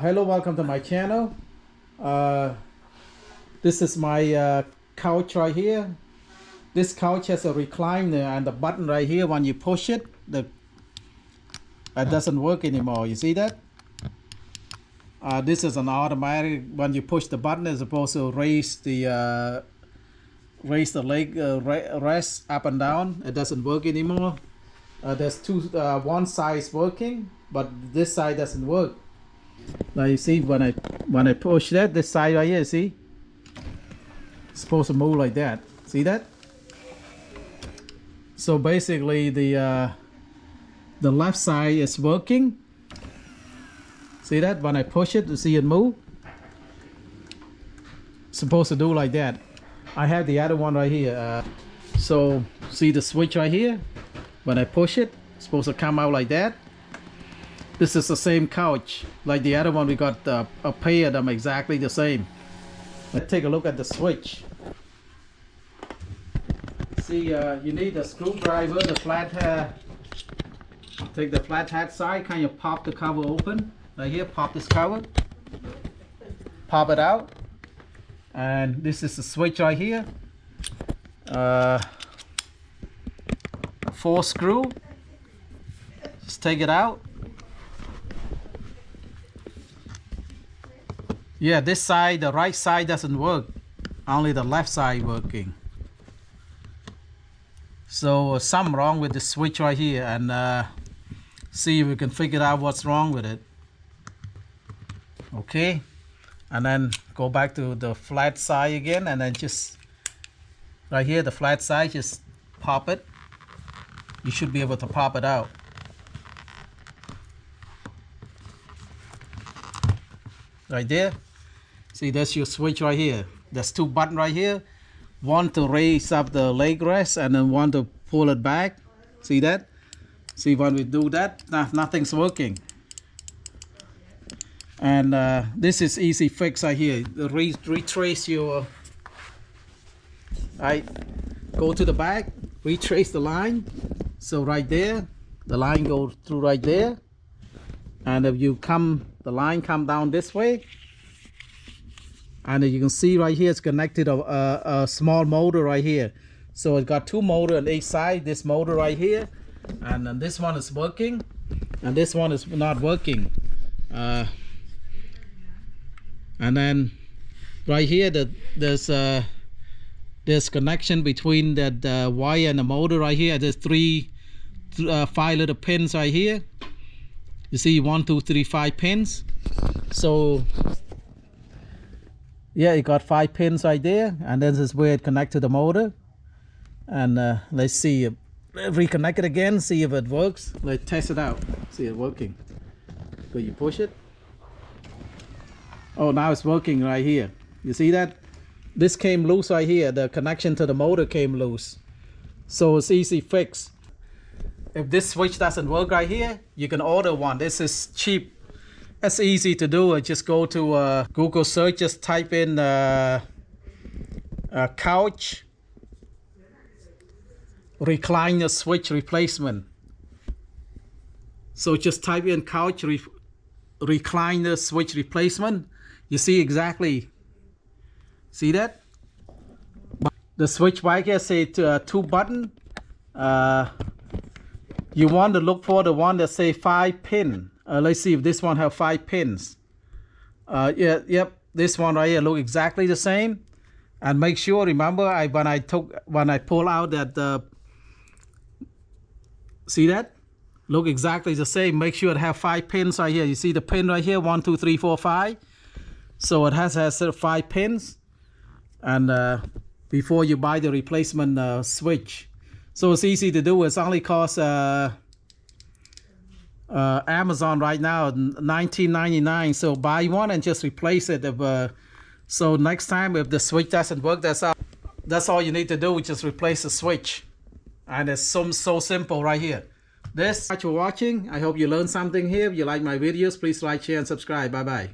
Hello, welcome to my channel. This is my couch right here. This couch has a recliner and the button right here. When you push it, it doesn't work anymore. You see that? This is an automatic. When you push the button, it's supposed to raise the leg rest up and down. It doesn't work anymore. There's one side is working, but this side doesn't work. Now you see when I push that, this side right here, see, it's supposed to move like that. See that? So basically the left side is working. See that? When I push it, you see it move. It's supposed to do like that. I have the other one right here. So see the switch right here? When I push it, it's supposed to come out like that. This is the same couch like the other one. We got a pair of them exactly the same. Let's take a look at the switch. See, you need a screwdriver, the flathead. Take the flathead side, kind of pop the cover open. Right here, pop this cover. Pop it out. And this is the switch right here. 4 screw. Just take it out. Yeah, this side, the right side doesn't work. Only the left side working. So something wrong with the switch right here, and see if we can figure out what's wrong with it. Okay, and then go back to the flat side again, and then just right here, the flat side, just pop it. You should be able to pop it out. Right there. See, that's your switch right here. There's 2 buttons right here. One to raise up the leg rest and then one to pull it back. See that? See, when we do that, nothing's working. And this is easy fix right here. Retrace your... Right, go to the back, retrace the line. So right there, the line goes through right there. And if you the line come down this way. And you can see right here, it's connected a small motor right here. So it's got 2 motors on each side. This motor right here, and then this one is working, and this one is not working. And then right here, there's connection between the wire and the motor right here. There's 5 little pins right here. You see 1, 2, 3, 5 pins. So yeah, you got 5 pins right there, and then this is where it connects to the motor. And let's see, reconnect it again, see if it works. Let's test it out, see it working. So you push it. Oh, now it's working right here. You see that? This came loose right here. The connection to the motor came loose. So it's easy fix. If this switch doesn't work right here, you can order one. This is cheap. That's easy to do. Just go to Google search, just type in couch recliner switch replacement. So just type in couch recliner switch replacement. You see exactly. See that? The switch right here say 2 button. You want to look for the one that say 5 pin. Let's see if this one have 5 pins. Yep, this one right here look exactly the same. And make sure, remember, when I pull out that, see that? Look exactly the same. Make sure it have 5 pins right here. You see the pin right here, 1, 2, 3, 4, 5. So it has 5 pins. And before you buy the replacement switch. So it's easy to do. It's only cost Amazon right now $19.99. So buy one and just replace it. So next time if the switch doesn't work, that's all you need to do. Just replace the switch, and it's so simple right here. Thanks for watching. I hope you learned something here. If you like my videos, please like, share, and subscribe. Bye bye.